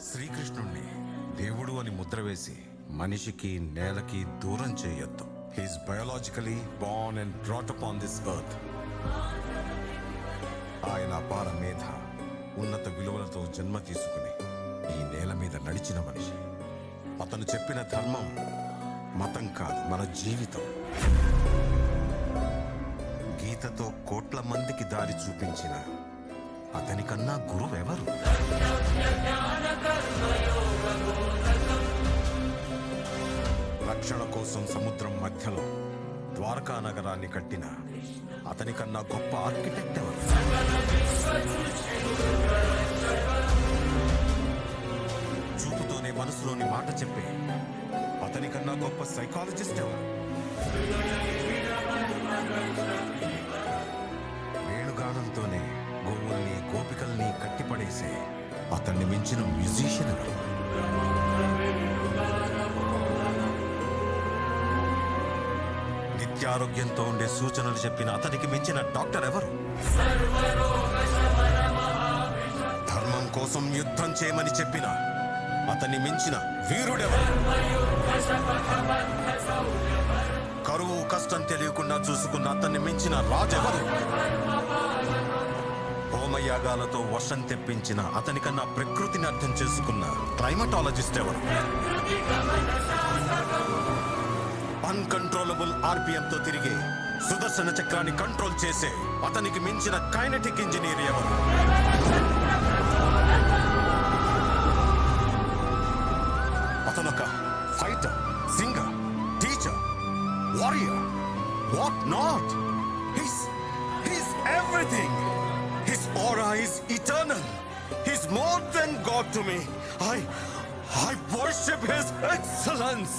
శ్రీకృష్ణుణ్ణి దేవుడు అని ముద్ర వేసి మనిషికి నేలకి దూరం చేయొద్దు. He is biologically born and brought up on this earth. ఆయన అపార మేధ, ఉన్నత విలువలతో జన్మ తీసుకుని ఈ నేల మీద నడిచిన మనిషి. అతను చెప్పిన ధర్మం మతం కాదు, మన జీవితం. గీతతో కోట్ల మందికి దారి చూపించిన అతనికన్నా గురువెవరు? రక్షణ కోసం సముద్రం మధ్యలో ద్వారకా నగరాన్ని కట్టిన అతనికన్నా గొప్ప ఆర్కిటెక్ట్ ఎవరు? చూపుతోనే మనసులోని మాట చెప్పే అతనికన్నా గొప్ప సైకాలజిస్ట్ ఎవరు? వేణుగానంతోనే గోవుల్ని గోపికల్ని కట్టిపడేసే అతన్ని మించిన మ్యూజిషియన్ ఎవరు? నిత్యారోగ్యంతో ఉండే సూచనలు చెప్పిన అతనికి మించిన డాక్టర్ ఎవరు? ధర్మం కోసం యుద్ధం చేయమని చెప్పిన అతన్ని మించిన వీరుడెవరు? కరువు కష్టం తెలియకుండా చూసుకున్న అతన్ని మించిన రాజెవరు? హోమయాగాలతో వర్షం తెప్పించిన అతనికన్నా ప్రకృతిని అర్థం చేసుకున్న క్లైమటాలజిస్ట్ ఎవరు? అన్కంట్రోలబుల్ ఆర్పిఎంతో తిరిగే సుదర్శన చక్రాన్ని కంట్రోల్ చేసే అతనికి మించిన కైనెటిక్ ఇంజనీర్ ఎవరు? అతనొక fighter, singer, teacher, warrior, what not. He's everything. His aura is eternal. He's more than God to me. I worship His excellence.